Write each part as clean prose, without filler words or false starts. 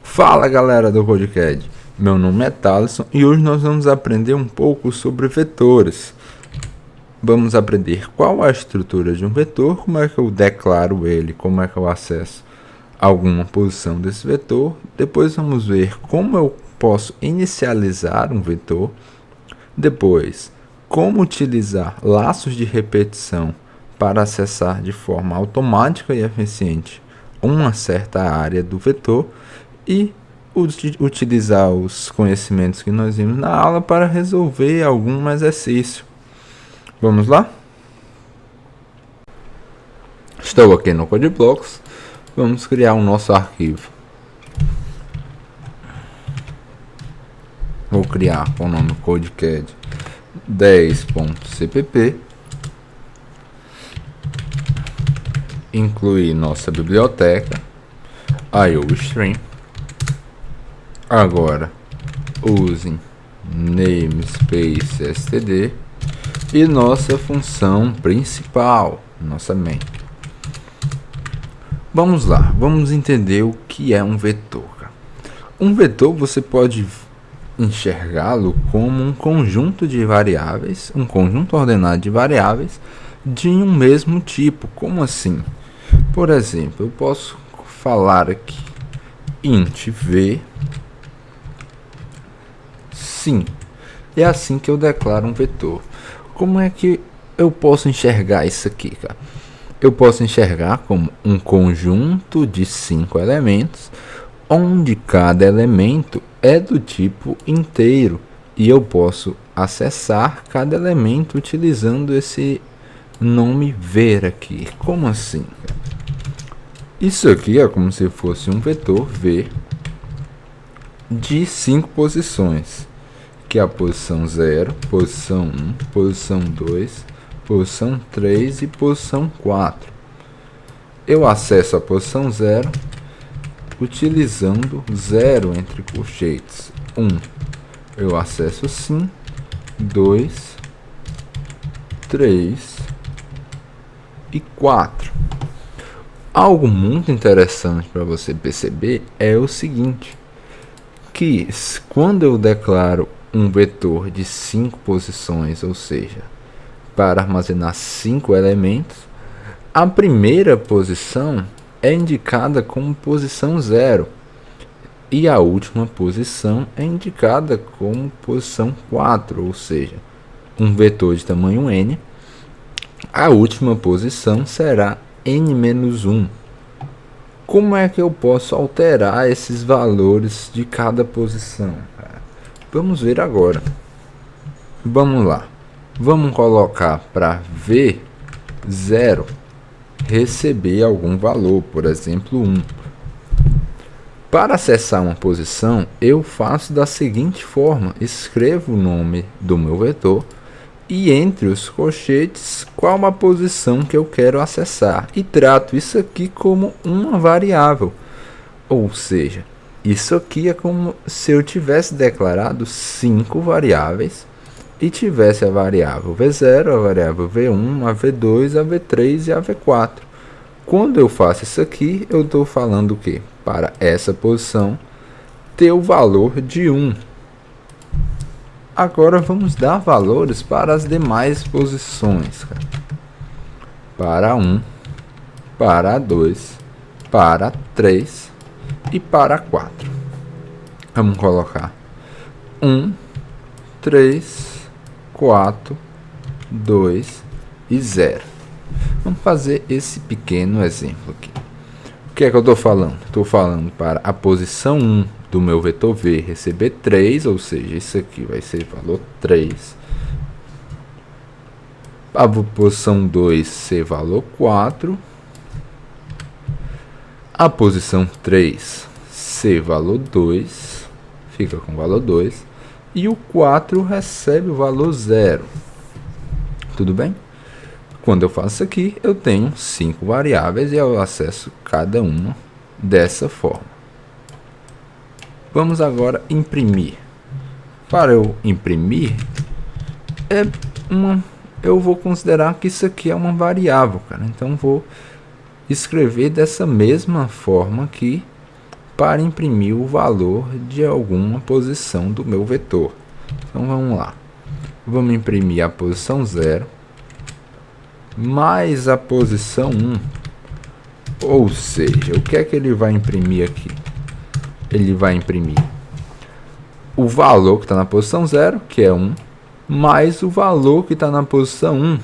Fala galera do CodeCAD, meu nome é Thaleson e hoje nós vamos aprender um pouco sobre vetores. Vamos aprender qual a estrutura de um vetor, como é que eu declaro ele, como é que eu acesso alguma posição desse vetor. Depois vamos ver como eu posso inicializar um vetor. Depois, como utilizar laços de repetição para acessar de forma automática e eficiente uma certa área do vetor. E utilizar os conhecimentos que nós vimos na aula para resolver algum exercício. Vamos lá? Estou aqui no CodeBlocks. Vamos criar o nosso arquivo. Vou criar com o nome CodeCAD 10.cpp. Incluir nossa biblioteca IOStream. Agora usem namespace std e nossa função principal, nossa main. Vamos lá, vamos entender o que é um vetor. Um vetor você pode enxergá-lo como um conjunto de variáveis, um conjunto ordenado de variáveis de um mesmo tipo. Como assim? Por exemplo, eu posso falar aqui int v. Sim, é assim que eu declaro um vetor. Como é que eu posso enxergar isso aqui, cara? Eu posso enxergar como um conjunto de 5 elementos, onde cada elemento é do tipo inteiro. E eu posso acessar cada elemento utilizando esse nome ver aqui. Como assim? Isso aqui é como se fosse um vetor v de 5 posições. Que é a posição 0, posição 1, posição 2, posição 3 e posição 4. Eu acesso a posição 0 utilizando 0 entre colchetes. 1, eu acesso sim. 2, 3 e 4. Algo muito interessante para você perceber é o seguinte, que quando eu declaro um vetor de 5 posições, ou seja, para armazenar 5 elementos, a primeira posição é indicada como posição 0 e a última posição é indicada como posição 4, ou seja, um vetor de tamanho n, a última posição será n-1. Como é que eu posso alterar esses valores de cada posição? Vamos ver agora. Vamos lá. Vamos colocar para V0 receber algum valor, por exemplo 1. Para acessar uma posição, eu faço da seguinte forma: escrevo o nome do meu vetor e entre os colchetes qual a posição que eu quero acessar e trato isso aqui como uma variável, ou seja, isso aqui é como se eu tivesse declarado 5 variáveis e tivesse a variável V0, a variável V1, a V2, a V3 e a V4. Quando eu faço isso aqui, eu estou falando o quê? Para essa posição ter o valor de 1. Agora vamos dar valores para as demais posições. Para 1, para 2, para 3 e para 4. Vamos colocar 1, 3, 4, 2 e 0. Vamos fazer esse pequeno exemplo aqui. O que é que eu estou falando? Estou falando para a posição 1 do meu vetor V receber 3, ou seja, isso aqui vai ser valor 3. A posição 2 ser valor 4. A posição 3 ser valor 2, fica com valor 2. E o 4 recebe o valor 0. Tudo bem? Quando eu faço isso aqui, eu tenho 5 variáveis e eu acesso cada uma dessa forma. Vamos agora imprimir. Para eu imprimir, eu vou considerar que isso aqui é uma variável, cara. Então vou escrever dessa mesma forma aqui para imprimir o valor de alguma posição do meu vetor. Então vamos lá. Vamos imprimir a posição 0 mais a posição 1. Ou seja, o que é que ele vai imprimir aqui? Ele vai imprimir o valor que está na posição 0, que é 1, mais o valor que está na posição 1,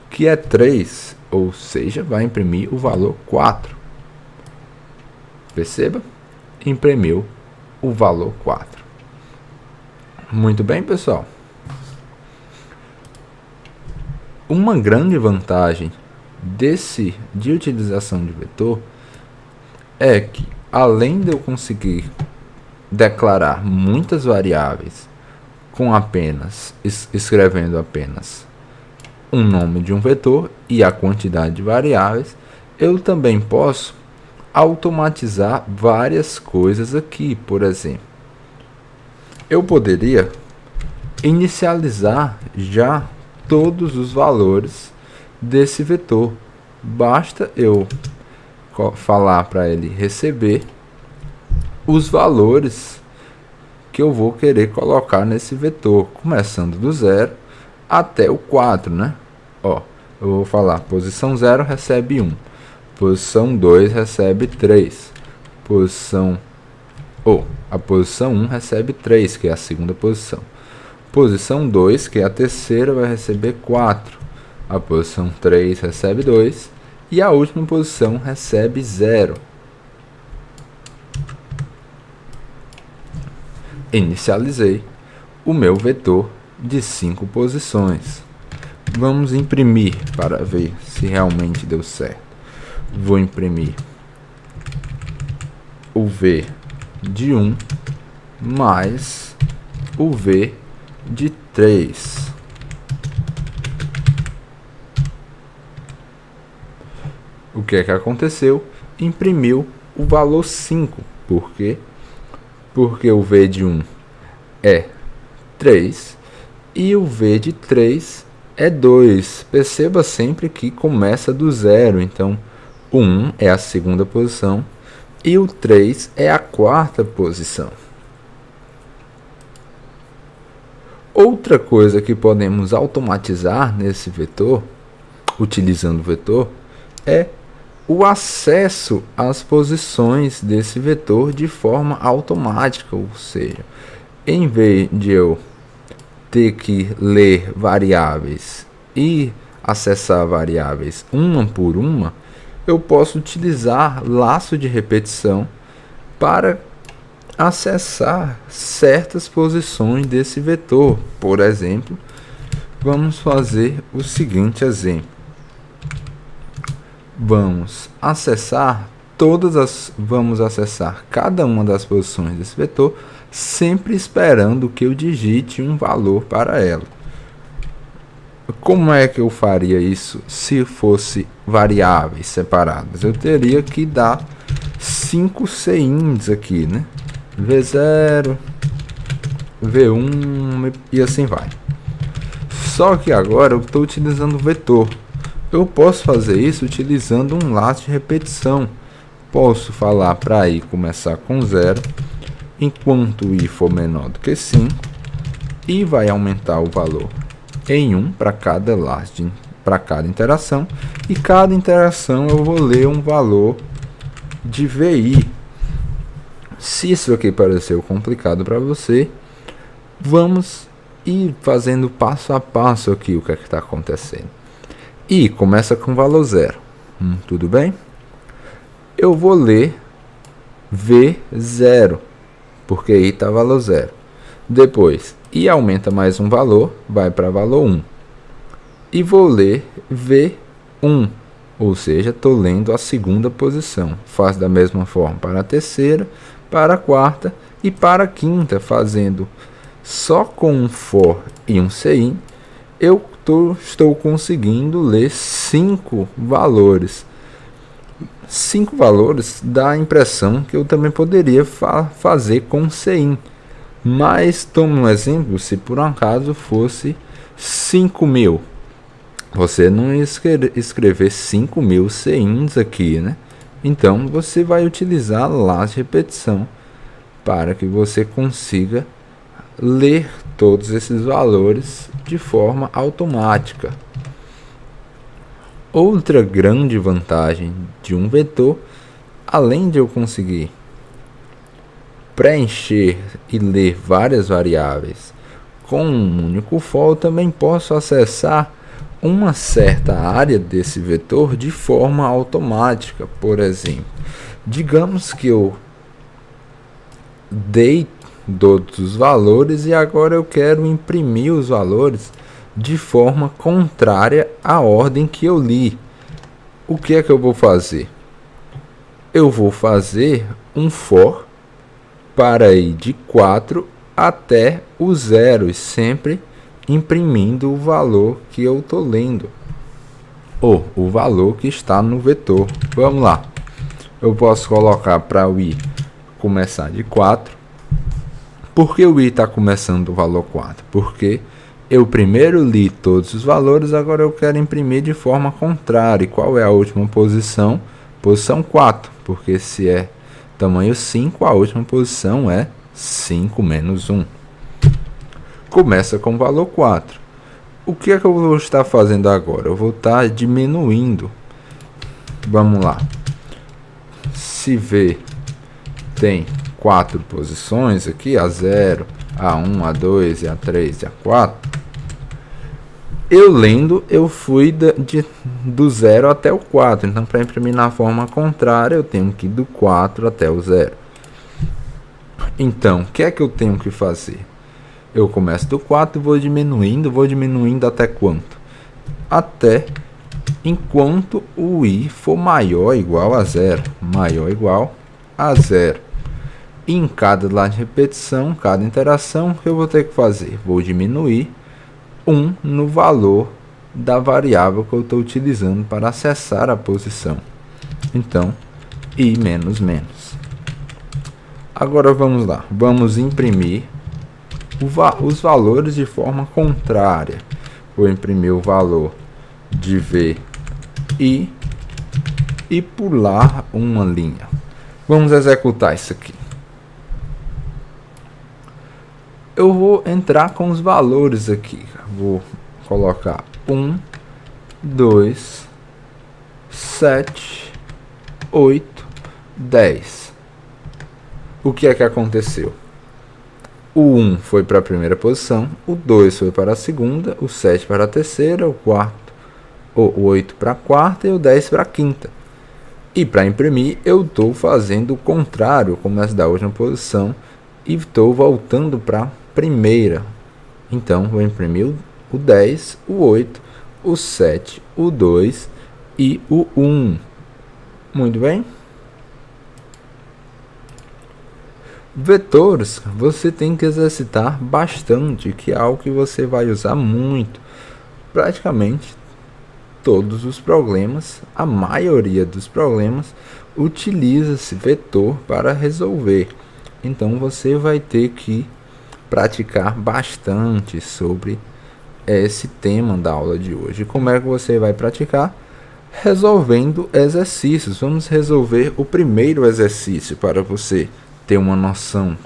que é 3. Ou seja, vai imprimir o valor 4. Perceba? Imprimiu o valor 4. Muito bem, pessoal. Uma grande vantagem de utilização de vetor é que, além de eu conseguir declarar muitas variáveis com apenas escrevendo apenas um nome de um vetor e a quantidade de variáveis, eu também posso automatizar várias coisas aqui. Por exemplo, eu poderia inicializar já todos os valores desse vetor. Basta eu falar para ele receber os valores que eu vou querer colocar nesse vetor, começando do 0 até o 4, né? Ó, eu vou falar posição 0 recebe 1, posição 2 recebe 3, a posição 1 recebe 3, que é a segunda posição. Posição 2, que é a terceira, vai receber 4. A posição 3 recebe 2 e a última posição recebe 0. Inicializei o meu vetor de 5 posições. Vamos imprimir para ver se realmente deu certo. Vou imprimir o V de 1 mais o V de 3. O que é que aconteceu? Imprimiu o valor 5. Por quê? Porque o V de 1 é 3 e o V de 3 é 2. Perceba sempre que começa do 0. Então, o 1 é a segunda posição e o 3 é a quarta posição. Outra coisa que podemos automatizar nesse vetor, utilizando o vetor, é o acesso às posições desse vetor de forma automática. Ou seja, em vez de eu ter que ler variáveis e acessar variáveis uma por uma, eu posso utilizar laço de repetição para acessar certas posições desse vetor. Por exemplo, vamos fazer o seguinte exemplo. Vamos acessar cada uma das posições desse vetor, sempre esperando que eu digite um valor para ela. Como é que eu faria isso se fosse variáveis separadas? Eu teria que dar 5 CINs aqui, né? V0, V1 e assim vai. Só que agora eu estou utilizando o vetor. Eu posso fazer isso utilizando um laço de repetição. Posso falar para i começar com 0, enquanto i for menor do que 5, e vai aumentar o valor em 1 para cada laço, para cada interação, e cada interação eu vou ler um valor de vi. Se isso aqui pareceu complicado para você, vamos ir fazendo passo a passo aqui o que é que está acontecendo. I começa com valor 0. Tudo bem? Eu vou ler V0, porque I está valor 0. Depois, I aumenta mais um valor, vai para valor 1. E vou ler V1, ou seja, estou lendo a segunda posição. Faço da mesma forma para a terceira, para a quarta e para a quinta, fazendo só com um for e um CIN, eu estou conseguindo ler 5 valores. 5 valores dá a impressão que eu também poderia fazer com CIN. Mas tome um exemplo, se por um acaso fosse 5.000. você não ia escrever 5.000 cins aqui, né? Então você vai utilizar laço de repetição para que você consiga ler todos esses valores de forma automática. Outra grande vantagem de um vetor, além de eu conseguir preencher e ler várias variáveis com um único for, eu também posso acessar uma certa área desse vetor de forma automática. Por exemplo, digamos que eu dei todos os valores e agora eu quero imprimir os valores de forma contrária à ordem que eu li. O que é que eu vou fazer? Eu vou fazer um for para ir de 4 até o 0 e sempre imprimindo o valor que eu estou lendo, ou o valor que está no vetor. Vamos lá, eu posso colocar para o i começar de 4. Por que o i está começando do valor 4? Porque eu primeiro li todos os valores, agora eu quero imprimir de forma contrária. E qual é a última posição? Posição 4, porque se é tamanho 5, a última posição é 5 menos 1. Começa com o valor 4. O que é que eu vou estar fazendo agora? Eu vou estar diminuindo. Vamos lá. Se V tem 4 posições aqui, A0, A1, A2, A3 e A4. Eu lendo, eu fui do 0 até o 4. Então, para imprimir na forma contrária, eu tenho que ir do 4 até o 0. Então, o que é que eu tenho que fazer? Eu começo do 4 e vou diminuindo até quanto? Até enquanto o i for maior ou igual a 0. Maior ou igual a 0. E em cada lá de repetição, cada interação, o que eu vou ter que fazer? Vou diminuir 1 no valor da variável que eu estou utilizando para acessar a posição. Então, i menos menos. Agora vamos lá. Vamos imprimir os valores de forma contrária. Vou imprimir o valor de v e pular uma linha. Vamos executar isso aqui. Eu vou entrar com os valores aqui. Vou colocar 1, 2, 7, 8, 10. O que é que aconteceu? O 1 foi para a primeira posição, o 2 foi para a segunda, o 7 para a terceira, o 8 para a quarta e o 10 para a quinta. E para imprimir, eu estou fazendo o contrário, eu começo da última posição e estou voltando para a primeira. Então, vou imprimir o 10, o 8, o 7, o 2 e o 1. Muito bem. Vetores, você tem que exercitar bastante, que é algo que você vai usar muito. Praticamente todos os problemas, a maioria dos problemas, utiliza-se vetor para resolver. Então você vai ter que praticar bastante sobre esse tema da aula de hoje. Como é que você vai praticar? Resolvendo exercícios. Vamos resolver o primeiro exercício para você ter uma noção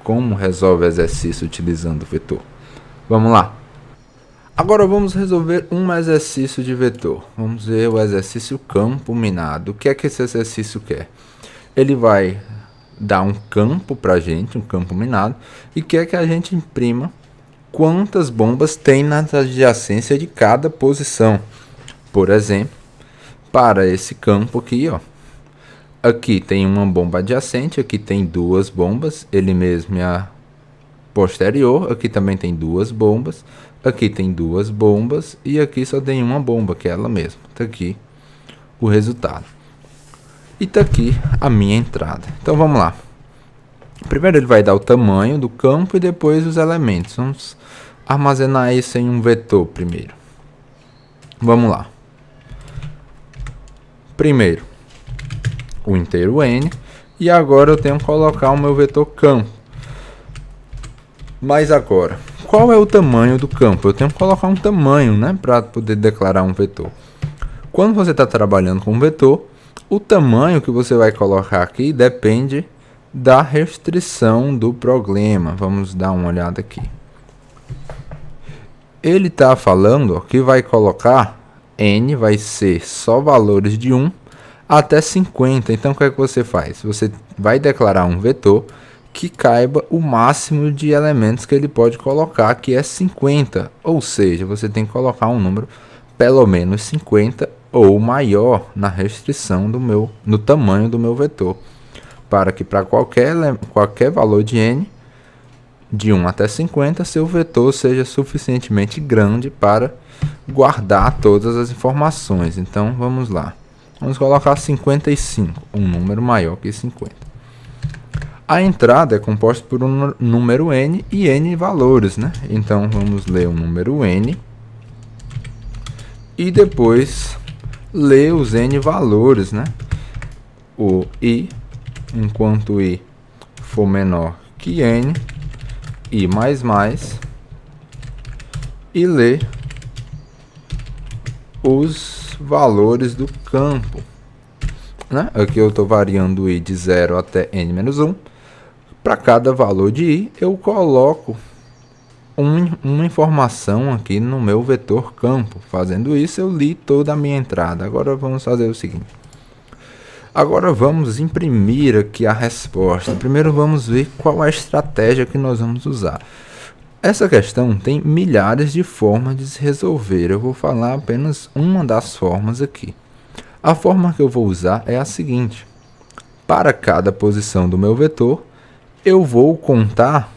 como resolve exercício utilizando o vetor. Vamos lá. Agora vamos resolver um exercício de vetor. Vamos ver o exercício campo minado. O que é que esse exercício quer? Ele vai dar um campo para a gente, um campo minado, e quer que a gente imprima quantas bombas tem na adjacência de cada posição. Por exemplo, para esse campo aqui, ó, aqui tem uma bomba adjacente, aqui tem duas bombas, ele mesmo é a posterior, aqui também tem duas bombas, aqui tem duas bombas e aqui só tem uma bomba, que é ela mesma. Tá aqui o resultado. E tá aqui a minha entrada. Então vamos lá. Primeiro ele vai dar o tamanho do campo e depois os elementos. Vamos armazenar isso em um vetor primeiro. Vamos lá. Primeiro, o inteiro n. E agora eu tenho que colocar o meu vetor campo. Mas agora, qual é o tamanho do campo? Eu tenho que colocar um tamanho, né, para poder declarar um vetor. Quando você está trabalhando com um vetor, o tamanho que você vai colocar aqui depende da restrição do problema. Vamos dar uma olhada aqui. Ele está falando ó, que vai colocar n, vai ser só valores de 1 até 50. Então, o que é que você faz? Você vai declarar um vetor que caiba o máximo de elementos que ele pode colocar, que é 50. Ou seja, você tem que colocar um número pelo menos 50 ou maior na restrição no tamanho do meu vetor, para que para qualquer valor de n, de 1 até 50, seu vetor seja suficientemente grande para guardar todas as informações. Então, vamos lá. Vamos colocar 55, um número maior que 50. A entrada é composta por um número n e n valores, né? Então, vamos ler o número n e depois ler os n valores, né? O i, enquanto i for menor que n, i mais, e ler os valores do campo, né? Aqui eu estou variando o i de 0 até n-1. Para cada valor de i, eu coloco uma informação aqui no meu vetor campo. Fazendo isso, eu li toda a minha entrada. Agora vamos fazer o seguinte. Agora vamos imprimir aqui a resposta. Primeiro vamos ver qual a estratégia que nós vamos usar. Essa questão tem milhares de formas de se resolver. Eu vou falar apenas uma das formas aqui. A forma que eu vou usar é a seguinte. Para cada posição do meu vetor, eu vou contar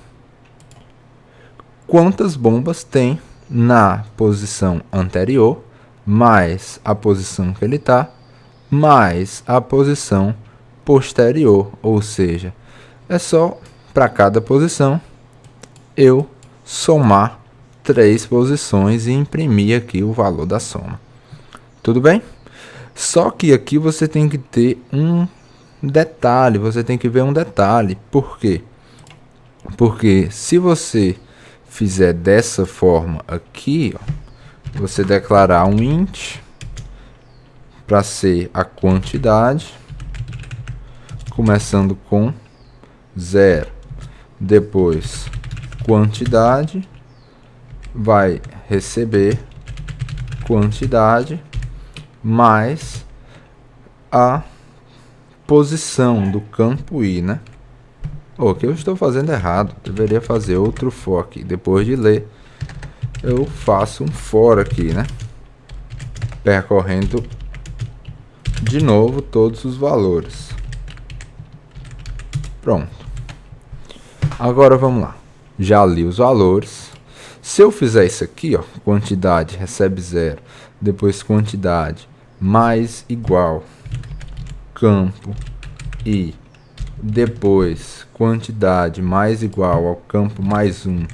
quantas bombas tem na posição anterior, mais a posição que ele está, mais a posição posterior. Ou seja, é só para cada posição eu somar 3 posições e imprimir aqui o valor da soma. Tudo bem? Só que aqui você tem que ter um detalhe, você tem que ver um detalhe. Por quê? Porque se você fizer dessa forma aqui, ó, você declarar um int para ser a quantidade, começando com 0, depois quantidade, vai receber quantidade mais a posição do campo i, né? O que eu estou fazendo errado, deveria fazer outro for aqui. Depois de ler, eu faço um for aqui, né? Percorrendo de novo todos os valores. Pronto. Agora vamos lá. Já li os valores. Se eu fizer isso aqui, ó, quantidade recebe 0, depois quantidade mais igual campo i, depois quantidade mais igual ao campo mais 1,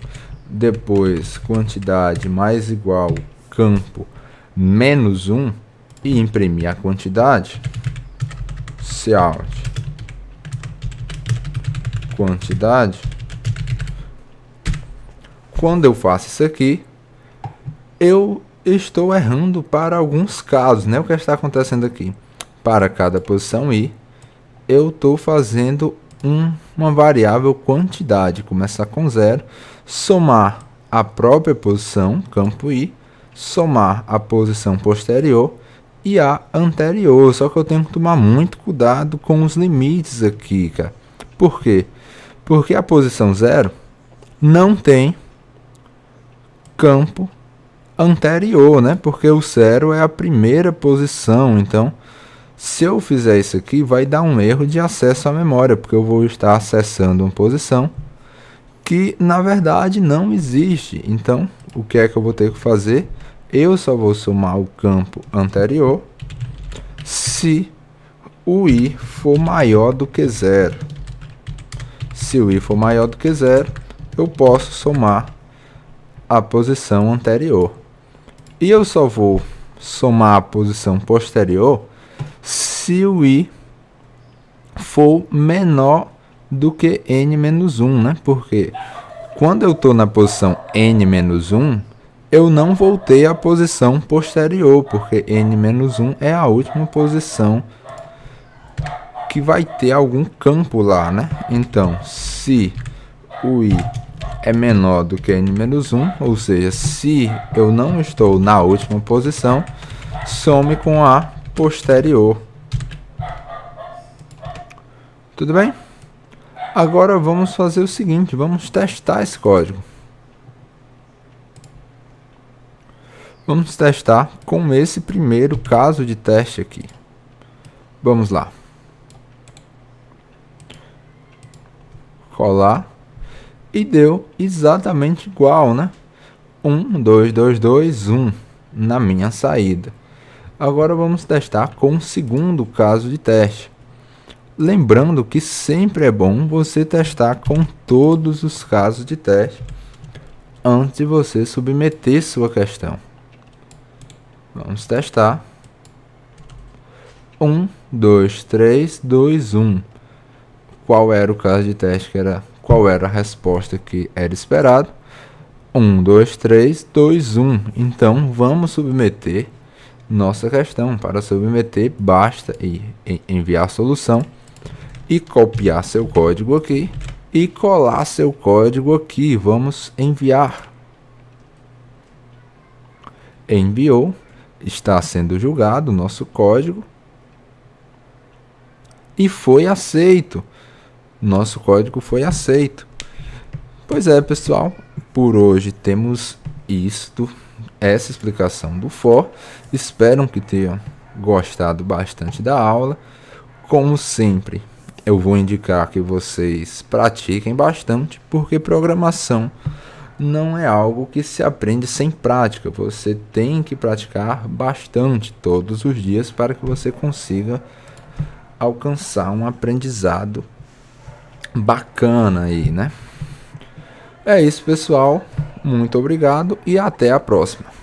depois quantidade mais igual campo menos 1 e imprimir a quantidade, cout quantidade. Quando eu faço isso aqui, eu estou errando para alguns casos, né? O que está acontecendo aqui? Para cada posição i, eu estou fazendo uma variável quantidade, começar com 0, somar a própria posição, campo i, somar a posição posterior e a anterior. Só que eu tenho que tomar muito cuidado com os limites aqui, cara. Por quê? Porque a posição 0 não tem campo anterior, né? Porque o 0 é a primeira posição. Então, se eu fizer isso aqui, vai dar um erro de acesso à memória, porque eu vou estar acessando uma posição que, na verdade, não existe. Então, o que é que eu vou ter que fazer? Eu só vou somar o campo anterior se o i for maior do que 0. Se o i for maior do que 0, eu posso somar a posição anterior. E eu só vou somar a posição posterior se o i for menor do que n-1, né? Porque quando eu estou na posição n-1, eu não voltei à posição posterior, porque n-1 é a última posição que vai ter algum campo lá, né? Então, se o i é menor do que n-1, ou seja, se eu não estou na última posição, some com a posterior. Tudo bem? Agora vamos fazer o seguinte, vamos testar esse código. Vamos testar com esse primeiro caso de teste aqui. Vamos lá. Colar. E deu exatamente igual, né? 1, 2, 2, 2, 1 na minha saída. Agora vamos testar com o segundo caso de teste. Lembrando que sempre é bom você testar com todos os casos de teste antes de você submeter sua questão. Vamos testar. 1, 2, 3, 2, 1. Qual era o caso de teste qual era a resposta que era esperado? 1, 2, 3, 2, 1. Então, vamos submeter nossa questão. Para submeter, basta enviar a solução e copiar seu código aqui e colar seu código aqui. Vamos enviar. Enviou. Está sendo julgado o nosso código. E foi aceito. Nosso código foi aceito. Pois é, pessoal, por hoje temos essa explicação do for. Espero que tenham gostado bastante da aula. Como sempre, eu vou indicar que vocês pratiquem bastante, porque programação não é algo que se aprende sem prática. Você tem que praticar bastante todos os dias para que você consiga alcançar um aprendizado bacana aí, né? É isso, pessoal. Muito obrigado e até a próxima.